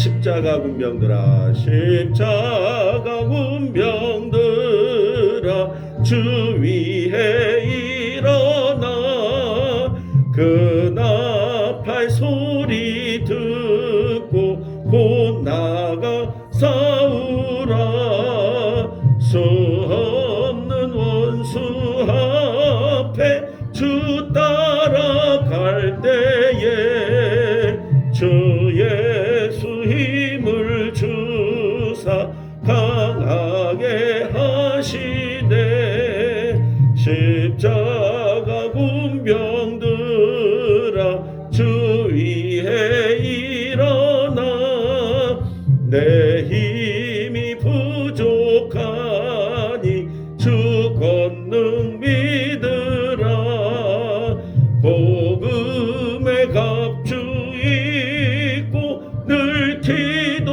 십자가 군병들아 십자가 군병들아 주 위에 일어나 그 나팔 소리 듣고 곧 나가 싸우라. 수 없는 원수 앞에 주 따라갈 때에 주 예수 힘을 주사 강하게 하시네. 십자가 군병들아 주 위에 일어나 내 힘이 부족하니 주 권능 믿으라. 복음의 갑주 입고 늘 기도하면서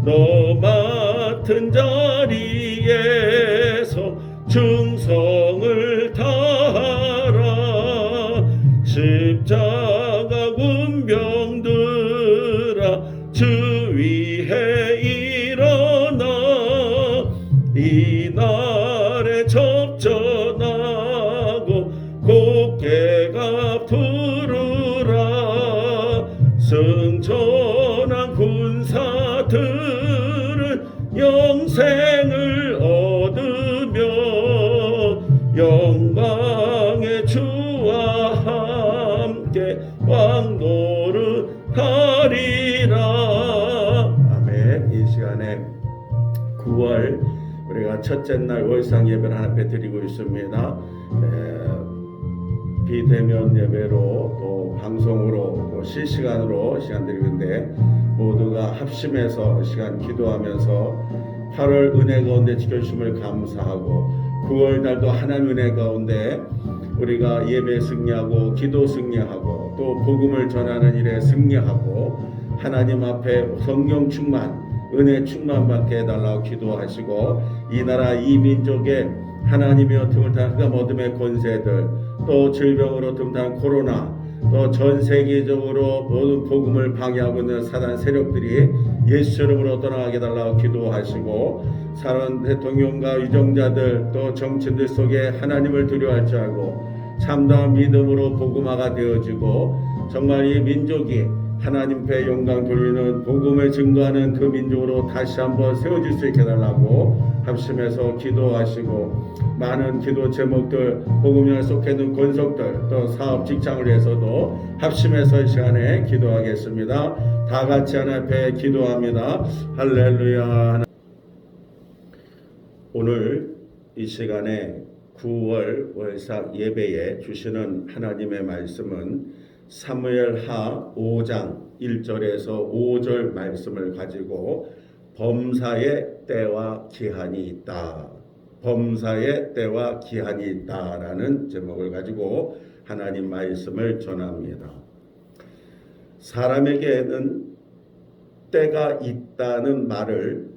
너 맡은 자리에서 충성을 다하라. 십자가 군병들아 주 위에 일어나 이날에 접전하고 곡개가 부르라. 승천한 군사들은 영생을 얻으며 영광의 주와 함께 왕노릇하리라. 아멘. 이 시간에 9월 우리가 첫째 날 월상 예배를 하나님께 드리고 있습니다. 비대면 예배로 또 방송으로 또 실시간으로 시간 드리는데 모두가 합심해서 시간 기도하면서 8월 은혜 가운데 지켜주심을 감사하고 9월 달도 하나님 은혜 가운데 우리가 예배 승리하고 기도 승리하고 또 복음을 전하는 일에 승리하고 하나님 앞에 성령 충만 은혜 충만 받게 해달라고 기도하시고 이 나라 이 민족의 하나님의 틈을탄 흑암 어둠의 권세들 또 질병으로 틈탄 코로나 또 전 세계적으로 모든 복음을 방해하고 있는 사단 세력들이 예수 이름으로 떠나가게 해달라고 기도하시고 사는 대통령과 위정자들 또 정치인들 속에 하나님을 두려워할 줄 알고 참다운 믿음으로 복음화가 되어지고 정말 이 민족이 하나님 앞에 영광 돌리는 복음을 증거하는 그 민족으로 다시 한번 세워질 수 있게 해달라고 합심해서 기도하시고 많은 기도 제목들 복음에 속해 있는 권속들 또 사업 직장을 위해서도 합심해서 이 시간에 기도하겠습니다. 다 같이 하나님 앞에 기도합니다. 할렐루야. 오늘 이 시간에 9월 월삭 예배에 주시는 하나님의 말씀은 사무엘하 5장 1절에서 5절 말씀을 가지고 범사의 때와 기한이 있다. 범사의 때와 기한이 있다라는 제목을 가지고 하나님 말씀을 전합니다. 사람에게는 때가 있다는 말을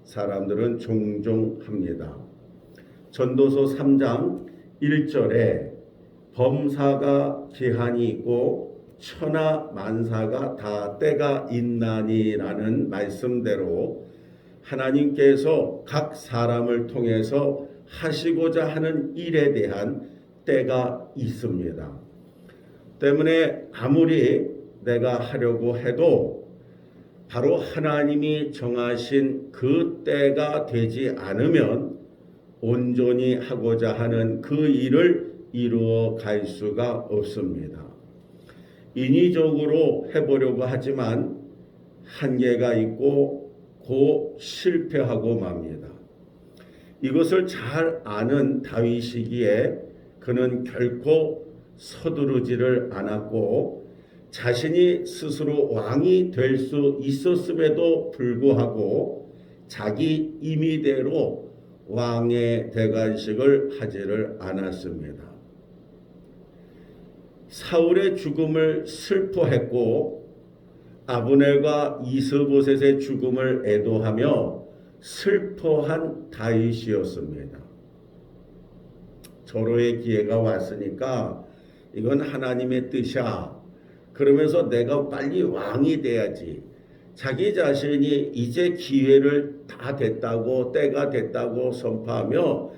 사람들은 종종 합니다. 전도서 3장 1절에 범사가 기한이 있고 천하 만사가 다 때가 있나니라는 말씀대로 하나님께서 각 사람을 통해서 하시고자 하는 일에 대한 때가 있습니다. 때문에 아무리 내가 하려고 해도 바로 하나님이 정하신 그 때가 되지 않으면 온전히 하고자 하는 그 일을 이루어 갈 수가 없습니다. 인위적으로 해보려고 하지만 한계가 있고 곧 실패하고 맙니다. 이것을 잘 아는 다윗이기에 그는 결코 서두르지를 않았고 자신이 스스로 왕이 될 수 있었음에도 불구하고 자기 임의대로 왕의 대관식을 하지를 않았습니다. 사울의 죽음을 슬퍼했고 아브넬과 이스보셋의 죽음을 애도하며 슬퍼한 다윗이었습니다. 절호의 기회가 왔으니까 이건 하나님의 뜻이야. 그러면서 내가 빨리 왕이 돼야지. 자기 자신이 이제 기회를 다 됐다고, 때가 됐다고 선포하며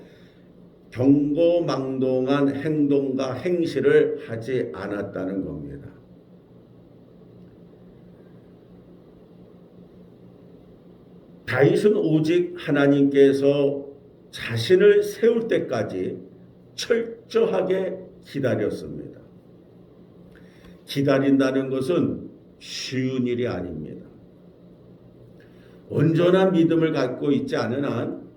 경고망동한 행동과 행실을 하지 않았다는 겁니다. 다윗은 오직 하나님께서 자신을 세울 때까지 철저하게 기다렸습니다. 기다린다는 것은 쉬운 일이 아닙니다. 온전한 믿음을 갖고 있지 않은 한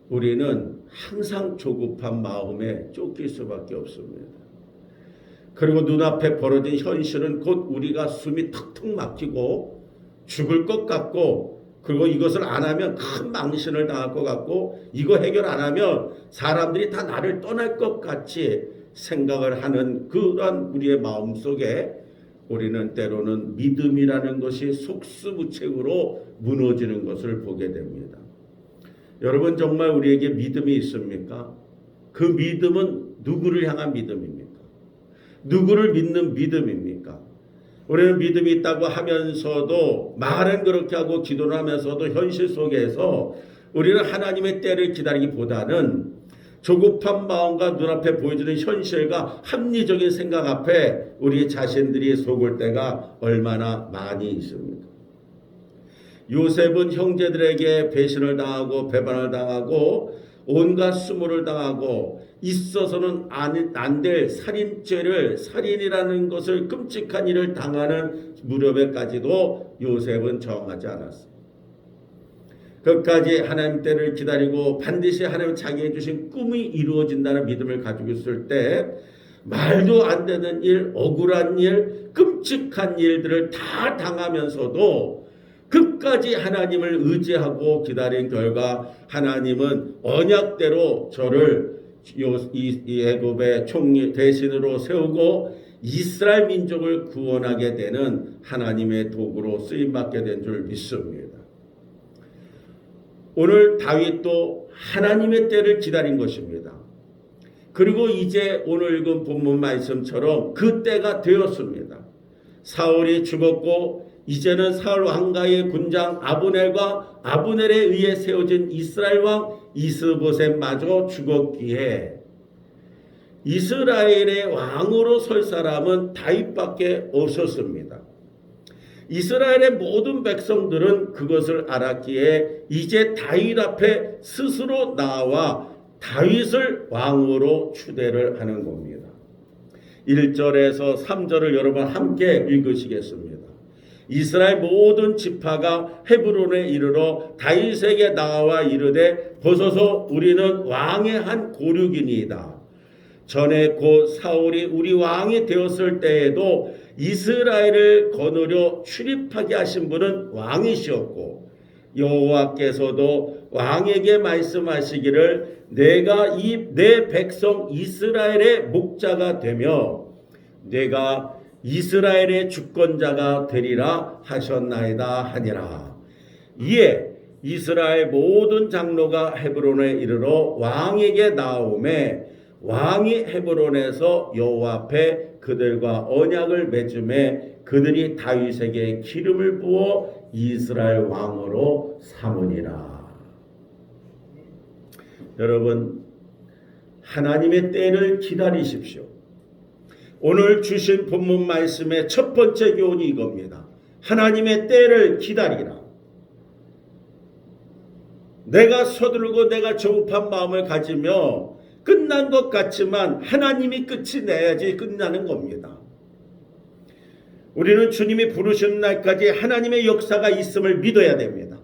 우리는 항상 조급한 마음에 쫓길 수밖에 없습니다. 그리고 눈앞에 벌어진 현실은 곧 우리가 숨이 턱턱 막히고 죽을 것 같고, 그리고 이것을 안 하면 큰 망신을 당할 것 같고, 이거 해결 안 하면 사람들이 다 나를 떠날 것 같이 생각을 하는 그런 우리의 마음속에 우리는 때로는 믿음이라는 것이 속수무책으로 무너지는 것을 보게 됩니다. 여러분, 정말 우리에게 믿음이 있습니까? 그 믿음은 누구를 향한 믿음입니까? 누구를 믿는 믿음입니까? 우리는 믿음이 있다고 하면서도, 말은 그렇게 하고 기도를 하면서도 현실 속에서 우리는 하나님의 때를 기다리기보다는 조급한 마음과 눈앞에 보여지는 현실과 합리적인 생각 앞에 우리 자신들이 속을 때가 얼마나 많이 있습니까? 요셉은 형제들에게 배신을 당하고 배반을 당하고 온갖 수모를 당하고 있어서는 안 될 살인죄를, 살인이라는 것을, 끔찍한 일을 당하는 무렵에까지도 요셉은 저항하지 않았습니다. 끝까지 하나님 때를 기다리고 반드시 하나님 자기에게 주신 꿈이 이루어진다는 믿음을 가지고 있을 때 말도 안 되는 일, 억울한 일, 끔찍한 일들을 다 당하면서도 끝까지 하나님을 의지하고 기다린 결과 하나님은 언약대로 저를 이 애굽의 총리 대신으로 세우고 이스라엘 민족을 구원하게 되는 하나님의 도구로 쓰임받게 된 줄 믿습니다. 오늘 다윗도 하나님의 때를 기다린 것입니다. 그리고 이제 오늘 읽은 본문 말씀처럼 그 때가 되었습니다. 사울이 죽었고 이제는 사울 왕가의 군장 아브넬과 아브넬에 의해 세워진 이스라엘 왕 이스보셋마저 죽었기에 이스라엘의 왕으로 설 사람은 다윗밖에 없었습니다. 이스라엘의 모든 백성들은 그것을 알았기에 이제 다윗 앞에 스스로 나와 다윗을 왕으로 추대를 하는 겁니다. 1절에서 3절을 여러분 함께 읽으시겠습니다. 이스라엘 모든 지파가 헤브론에 이르러 다윗에게 나와 이르되 보소서 우리는 왕의 한 고륙이니이다. 전에 곧 사울이 우리 왕이 되었을 때에도 이스라엘을 거느려 출입하게 하신 분은 왕이시었고 여호와께서도 왕에게 말씀하시기를 내가 이 내 백성 이스라엘의 목자가 되며 내가 이스라엘의 주권자가 되리라 하셨나이다 하니라. 이에 이스라엘 모든 장로가 헤브론에 이르러 왕에게 나오매 왕이 헤브론에서 여호와 앞에 그들과 언약을 맺음에 그들이 다윗에게 기름을 부어 이스라엘 왕으로 삼으니라. 여러분, 하나님의 때를 기다리십시오. 오늘 주신 본문 말씀의 첫 번째 교훈이 이겁니다. 하나님의 때를 기다리라. 내가 서두르고 내가 조급한 마음을 가지며 끝난 것 같지만 하나님이 끝이 내야지 끝나는 겁니다. 우리는 주님이 부르시는 날까지 하나님의 역사가 있음을 믿어야 됩니다.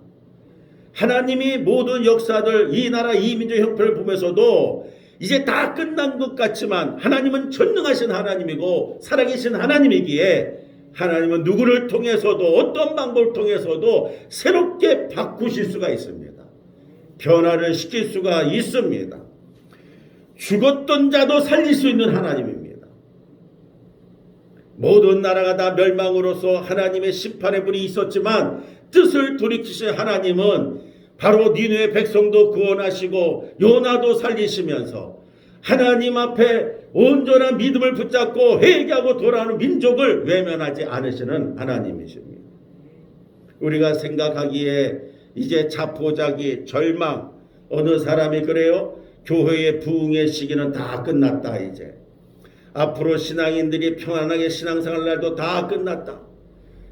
하나님이 모든 역사들, 이 나라 이 민족 형편을 보면서도 이제 다 끝난 것 같지만 하나님은 전능하신 하나님이고 살아계신 하나님이기에 하나님은 누구를 통해서도 어떤 방법을 통해서도 새롭게 바꾸실 수가 있습니다. 변화를 시킬 수가 있습니다. 죽었던 자도 살릴 수 있는 하나님입니다. 모든 나라가 다 멸망으로써 하나님의 심판의 불이 있었지만 뜻을 돌이키신 하나님은 바로 니느웨 백성도 구원하시고 요나도 살리시면서 하나님 앞에 온전한 믿음을 붙잡고 회개하고 돌아오는 민족을 외면하지 않으시는 하나님이십니다. 우리가 생각하기에 이제 자포자기, 절망, 어느 사람이 그래요? 교회의 부흥의 시기는 다 끝났다. 이제 앞으로 신앙인들이 평안하게 신앙생활 날도 다 끝났다.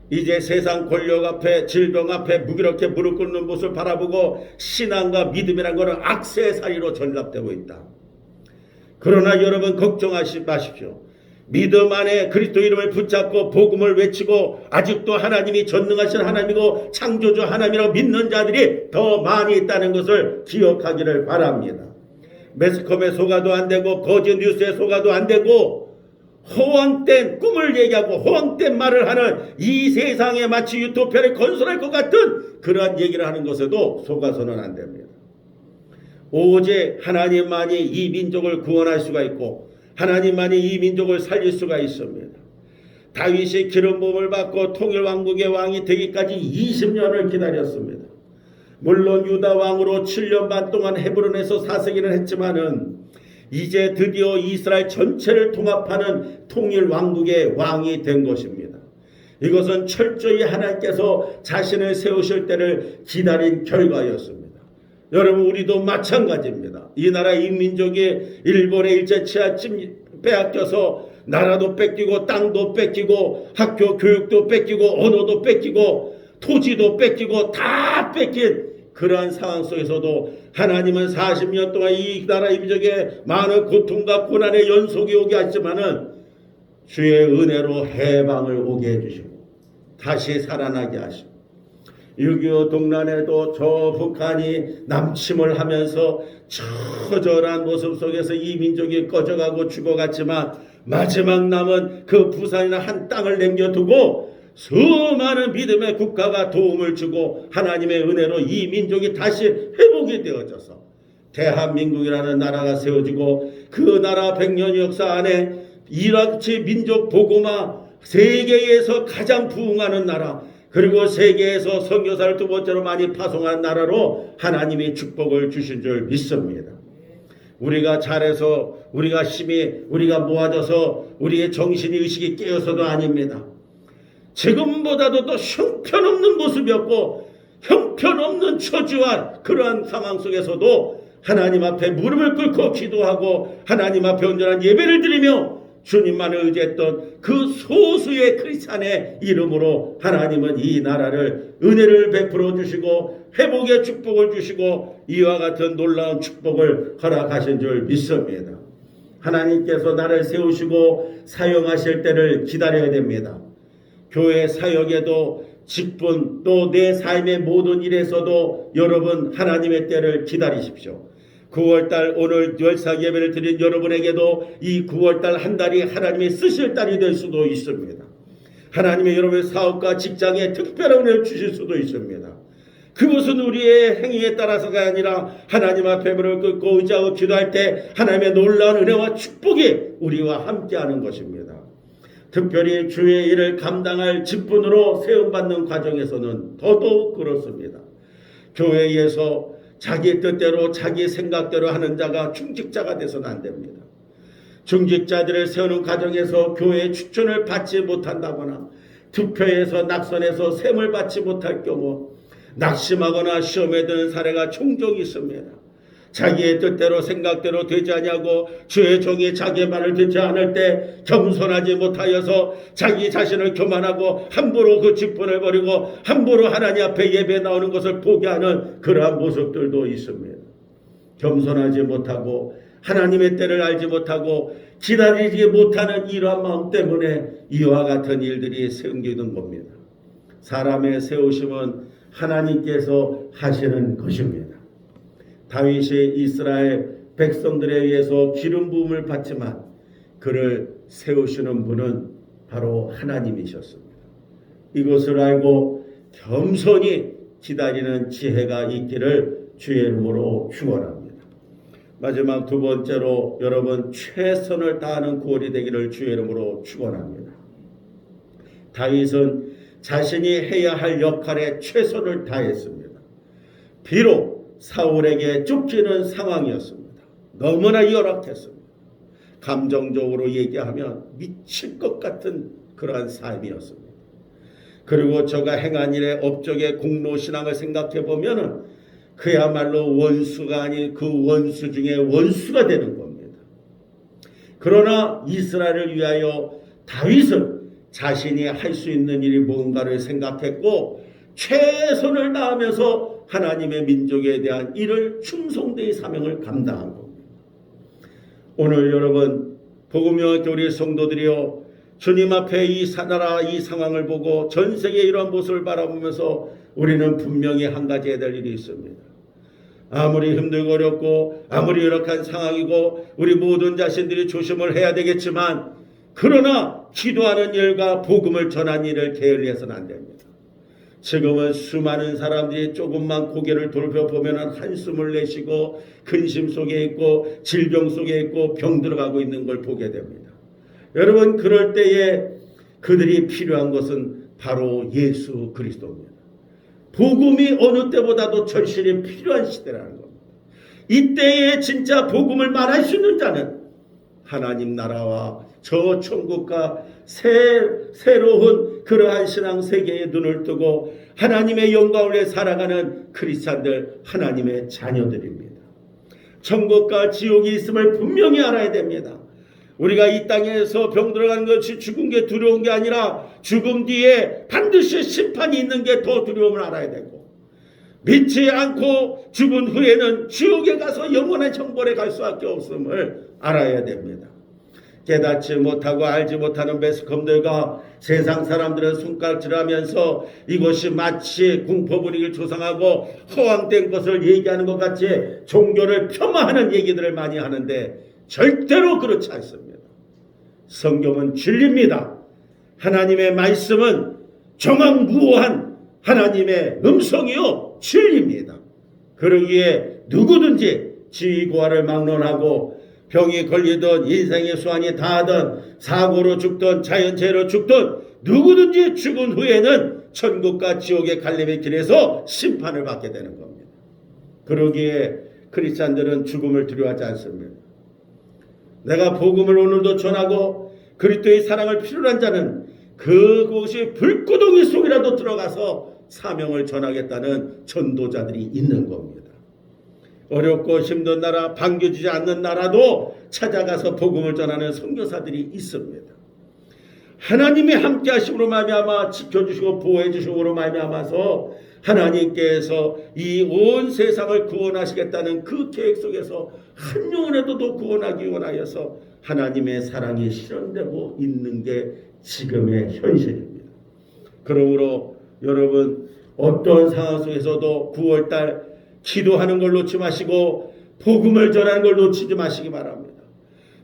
이제 세상 권력 앞에, 질병 앞에 무기력해 무릎 꿇는 모습을 바라보고 신앙과 믿음이란 것은 악세사리로 전락되고 있다. 그러나 여러분 걱정하지 마십시오. 믿음 안에 그리스도 이름을 붙잡고 복음을 외치고 아직도 하나님이 전능하신 하나님이고 창조주 하나님이라고 믿는 자들이 더 많이 있다는 것을 기억하기를 바랍니다. 매스컴에 속아도 안 되고 거짓 뉴스에 속아도 안 되고 허황된 꿈을 얘기하고 허황된 말을 하는 이 세상에 마치 유토피아를 건설할 것 같은 그러한 얘기를 하는 것에도 속아서는 안 됩니다. 오직 하나님만이 이 민족을 구원할 수가 있고 하나님만이 이 민족을 살릴 수가 있습니다. 다윗이 기름 부음을 받고 통일왕국의 왕이 되기까지 20년을 기다렸습니다. 물론 유다 왕으로 7년 반 동안 헤브론에서 사색이는 했지만은 이제 드디어 이스라엘 전체를 통합하는 통일왕국의 왕이 된 것입니다. 이것은 철저히 하나님께서 자신을 세우실 때를 기다린 결과였습니다. 여러분, 우리도 마찬가지입니다. 이 나라 이 민족이 일본의 일제치하 빼앗겨서 나라도 뺏기고 땅도 뺏기고 학교 교육도 뺏기고 언어도 뺏기고 토지도 뺏기고 다 뺏긴 그러한 상황 속에서도 하나님은 40년 동안 이 나라 이 민족에 많은 고통과 고난의 연속이 오게 하지만은 주의 은혜로 해방을 오게 해주시고 다시 살아나게 하시고 6.25 동란에도 저 북한이 남침을 하면서 처절한 모습 속에서 이 민족이 꺼져가고 죽어갔지만 마지막 남은 그 부산이나 한 땅을 남겨두고 수많은 믿음의 국가가 도움을 주고 하나님의 은혜로 이 민족이 다시 회복이 되어져서 대한민국이라는 나라가 세워지고 그 나라 100년 역사 안에 이라치 민족 복음화 세계에서 가장 부흥하는 나라 그리고 세계에서 선교사를 두 번째로 많이 파송한 나라로 하나님이 축복을 주신 줄 믿습니다. 우리가 잘해서 우리가 힘이 우리가 모아져서 우리의 정신이 의식이 깨어서도 아닙니다. 지금보다도 더 형편없는 모습이었고 형편없는 처지와 그러한 상황 속에서도 하나님 앞에 무릎을 꿇고 기도하고 하나님 앞에 온전한 예배를 드리며 주님만을 의지했던 그 소수의 크리스찬의 이름으로 하나님은 이 나라를 은혜를 베풀어 주시고 회복의 축복을 주시고 이와 같은 놀라운 축복을 허락하신 줄 믿습니다. 하나님께서 나를 세우시고 사용하실 때를 기다려야 됩니다. 교회 사역에도 직분 또 내 삶의 모든 일에서도 여러분 하나님의 때를 기다리십시오. 9월달 오늘 열사 예배를 드린 여러분에게도 이 9월달 한 달이 하나님의 쓰실 달이 될 수도 있습니다. 하나님의 여러분의 사업과 직장에 특별한 은혜를 주실 수도 있습니다. 그것은 우리의 행위에 따라서가 아니라 하나님 앞에 무릎을 꿇고 의지하고 기도할 때 하나님의 놀라운 은혜와 축복이 우리와 함께하는 것입니다. 특별히 주의 일을 감당할 직분으로 세움받는 과정에서는 더더욱 그렇습니다. 교회에서 자기 뜻대로 자기 생각대로 하는 자가 중직자가 돼서는 안 됩니다. 중직자들을 세우는 과정에서 교회의 추천을 받지 못한다거나 투표에서 낙선해서 셈을 받지 못할 경우 낙심하거나 시험에 드는 사례가 종종 있습니다. 자기의 뜻대로 생각대로 되지 아니하고 주의 종이 자기의 말을 듣지 않을 때 겸손하지 못하여서 자기 자신을 교만하고 함부로 그 직분을 버리고 함부로 하나님 앞에 예배에 나오는 것을 포기하는 그러한 모습들도 있습니다. 겸손하지 못하고 하나님의 때를 알지 못하고 기다리지 못하는 이러한 마음 때문에 이와 같은 일들이 생기는 겁니다. 사람의 세우심은 하나님께서 하시는 것입니다. 다윗이 이스라엘 백성들에 의해서 기름 부음을 받지만 그를 세우시는 분은 바로 하나님이셨습니다. 이것을 알고 겸손히 기다리는 지혜가 있기를 주의 이름으로 축원합니다. 마지막 두 번째로 여러분 최선을 다하는 9월이 되기를 주의 이름으로 축원합니다. 다윗은 자신이 해야 할 역할에 최선을 다했습니다. 비록 사울에게 쫓기는 상황이었습니다. 너무나 열악했습니다. 감정적으로 얘기하면 미칠 것 같은 그러한 삶이었습니다. 그리고 저가 행한 일의 업적의 공로신앙을 생각해 보면은 그야말로 원수가 아닌 그 원수 중에 원수가 되는 겁니다. 그러나 이스라엘을 위하여 다윗은 자신이 할 수 있는 일이 뭔가를 생각했고 최선을 다하면서 하나님의 민족에 대한 일을 충성되이 사명을 감당한 겁니다. 오늘 여러분 복음영학교 우리 성도들이요, 주님 앞에 이 나라 이 상황을 보고 전 세계 이러한 모습을 바라보면서 우리는 분명히 한 가지 해야 될 일이 있습니다. 아무리 힘들고 어렵고 아무리 열악한 상황이고 우리 모든 자신들이 조심을 해야 되겠지만, 그러나 기도하는 일과 복음을 전하는 일을 게을리해서는 안 됩니다. 지금은 수많은 사람들이 조금만 고개를 돌려보면 한숨을 내쉬고 근심 속에 있고 질병 속에 있고 병 들어가고 있는 걸 보게 됩니다. 여러분, 그럴 때에 그들이 필요한 것은 바로 예수 그리스도입니다. 복음이 어느 때보다도 절실히 필요한 시대라는 겁니다. 이때에 진짜 복음을 말할 수 있는 자는 하나님 나라와 저 천국과 새로운 그러한 신앙 세계에 눈을 뜨고 하나님의 영광을 위해 살아가는 크리스찬들, 하나님의 자녀들입니다. 천국과 지옥이 있음을 분명히 알아야 됩니다. 우리가 이 땅에서 병들어가는 것이 죽은 게 두려운 게 아니라 죽음 뒤에 반드시 심판이 있는 게 더 두려움을 알아야 되고, 믿지 않고 죽은 후에는 지옥에 가서 영원한 형벌에 갈 수밖에 없음을 알아야 됩니다. 깨닫지 못하고 알지 못하는 매스컴들과 세상 사람들은 손가락질하면서 이것이 마치 공포 분위기를 조성하고 허황된 것을 얘기하는 것 같이 종교를 폄하하는 얘기들을 많이 하는데 절대로 그렇지 않습니다. 성경은 진리입니다. 하나님의 말씀은 정확무오한 하나님의 음성이요 진리입니다. 그러기에 누구든지 지위고하를 막론하고 병이 걸리든 인생의 수완이 다하든 사고로 죽든 자연재해로 죽든 누구든지 죽은 후에는 천국과 지옥의 갈림의 길에서 심판을 받게 되는 겁니다. 그러기에 크리스찬들은 죽음을 두려워하지 않습니다. 내가 복음을 오늘도 전하고 그리스도의 사랑을 필요로 한 자는 그곳이 불구덩이 속이라도 들어가서 사명을 전하겠다는 전도자들이 있는 겁니다. 어렵고 힘든 나라, 반겨주지 않는 나라도 찾아가서 복음을 전하는 선교사들이 있습니다. 하나님이 함께 하심으로 말미암아 지켜주시고 보호해 주심으로 말미암아서 하나님께서 이 온 세상을 구원하시겠다는 그 계획 속에서 한 영혼에도 더 구원하기 원하여서 하나님의 사랑이 실현되고 있는 게 지금의 현실입니다. 그러므로 여러분, 어떤 상황 속에서도 9월달 기도하는 걸 놓지 마시고 복음을 전하는 걸 놓치지 마시기 바랍니다.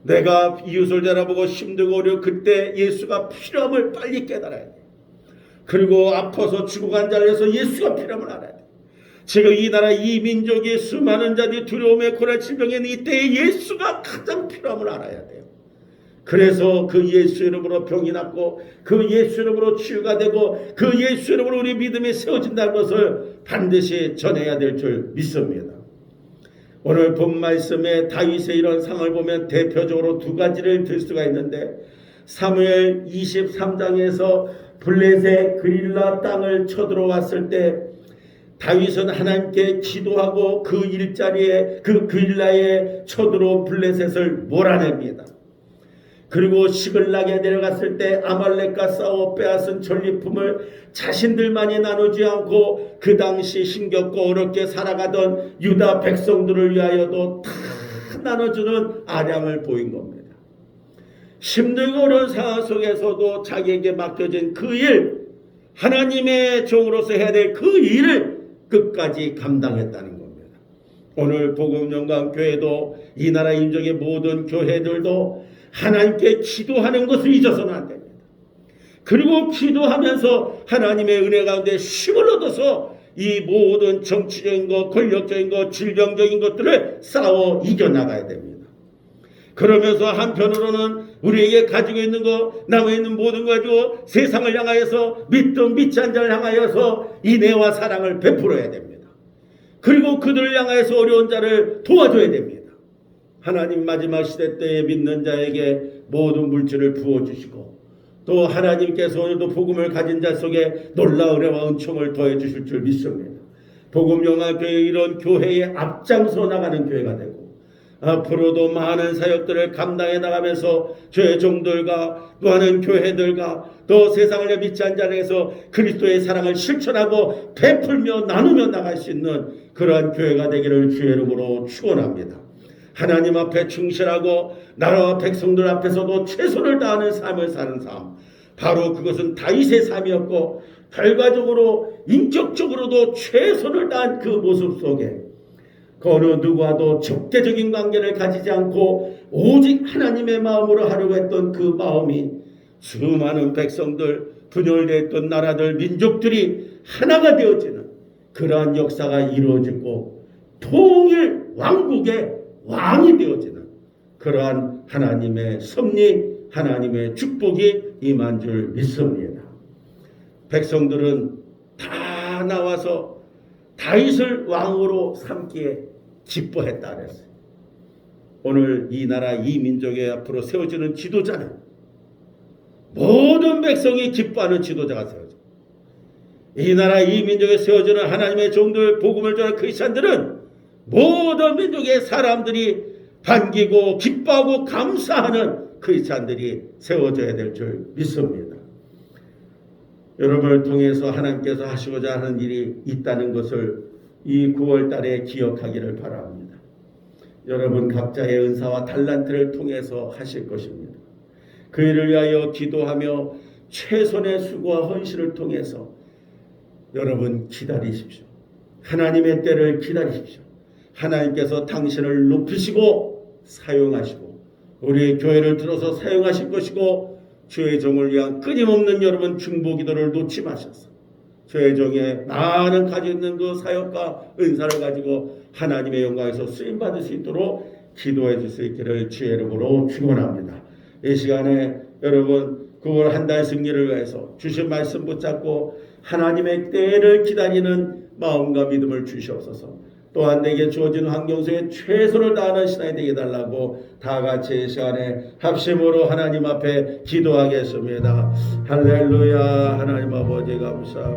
내가 이웃을 바라보고 힘들고 어려워 그때 예수가 필요함을 빨리 깨달아야 돼요. 그리고 아파서 죽어간 자를 위해서 예수가 필요함을 알아야 돼요. 지금 이 나라 이 민족이 수많은 자들이 두려움에 고난 질병에 있는 이때에 예수가 가장 필요함을 알아야 돼요. 그래서 그 예수 이름으로 병이 낫고 그 예수 이름으로 치유가 되고 그 예수 이름으로 우리 믿음이 세워진다는 것을 반드시 전해야 될 줄 믿습니다. 오늘 본 말씀에 다윗의 이런 상황을 보면 대표적으로 두 가지를 들 수가 있는데, 사무엘 23장에서 블레셋 그릴라 땅을 쳐들어왔을 때 다윗은 하나님께 기도하고 그 일자리에 그 그릴라에 쳐들어온 블레셋을 몰아냅니다. 그리고 시글락에 내려갔을 때 아말렉과 싸워 빼앗은 전리품을 자신들만이 나누지 않고 그 당시 힘겹고 어렵게 살아가던 유다 백성들을 위하여도 다 나눠주는 아량을 보인 겁니다. 힘들고 어려운 상황 속에서도 자기에게 맡겨진 그 일, 하나님의 종으로서 해야 될 그 일을 끝까지 감당했다는 겁니다. 오늘 복음영광교회도 이 나라 인족의 모든 교회들도 하나님께 기도하는 것을 잊어서는 안 됩니다. 그리고 기도하면서 하나님의 은혜 가운데 힘을 얻어서 이 모든 정치적인 것, 권력적인 것, 질병적인 것들을 싸워 이겨나가야 됩니다. 그러면서 한편으로는 우리에게 가지고 있는 것, 남아있는 모든 거 가지고 세상을 향하여서 믿든 믿지 않는 자를 향하여서 인애와 사랑을 베풀어야 됩니다. 그리고 그들을 향하여서 어려운 자를 도와줘야 됩니다. 하나님 마지막 시대 때에 믿는 자에게 모든 물질을 부어주시고 또 하나님께서 오늘도 복음을 가진 자 속에 놀라운 은혜와 은총을 더해 주실 줄 믿습니다. 복음영화교회 이런 교회에 앞장서 나가는 교회가 되고 앞으로도 많은 사역들을 감당해 나가면서 교회 종들과 또 하는 교회들과 또 세상을 믿지 않는 자에게서 그리스도의 사랑을 실천하고 베풀며 나누며 나갈 수 있는 그러한 교회가 되기를 주의 이름으로 축원합니다. 하나님 앞에 충실하고 나라와 백성들 앞에서도 최선을 다하는 삶을 사는 삶, 바로 그것은 다윗의 삶이었고 결과적으로 인격적으로도 최선을 다한 그 모습 속에 그 어느 누구와도 적대적인 관계를 가지지 않고 오직 하나님의 마음으로 하려고 했던 그 마음이 수많은 백성들, 분열되었던 나라들, 민족들이 하나가 되어지는 그러한 역사가 이루어지고 통일 왕국의 왕이 되어지는 그러한 하나님의 섭리, 하나님의 축복이 임한 줄 믿습니다. 백성들은 다 나와서 다윗을 왕으로 삼기에 기뻐했다 그랬어요. 오늘 이 나라 이 민족의 앞으로 세워지는 지도자는 모든 백성이 기뻐하는 지도자가 세워져. 이 나라 이 민족에 세워지는 하나님의 종들, 복음을 전하는 크리스찬들은 모든 민족의 사람들이 반기고 기뻐하고 감사하는 크리스찬들이 세워져야 될 줄 믿습니다. 여러분을 통해서 하나님께서 하시고자 하는 일이 있다는 것을 이 9월 달에 기억하기를 바랍니다. 여러분 각자의 은사와 달란트를 통해서 하실 것입니다. 그 일을 위하여 기도하며 최선의 수고와 헌신을 통해서 여러분 기다리십시오. 하나님의 때를 기다리십시오. 하나님께서 당신을 높이시고 사용하시고 우리의 교회를 들어서 사용하실 것이고 주의 종을 위한 끊임없는 여러분 중보기도를 놓지 마셔서 주의 종의 많은 가지고 있는 그 사역과 은사를 가지고 하나님의 영광에서 쓰임받을 수 있도록 기도해 줄 수 있기를 주의 이름으로 축원합니다. 이 시간에 여러분 9월 한 달 승리를 위해서 주신 말씀 붙잡고 하나님의 때를 기다리는 마음과 믿음을 주시옵소서. 또한 내게 주어진 환경 속에 최선을 다하는 신앙이 되게 달라고 다 같이 이 시간에 합심으로 하나님 앞에 기도하겠습니다. 할렐루야. 하나님 아버지 감사합니다.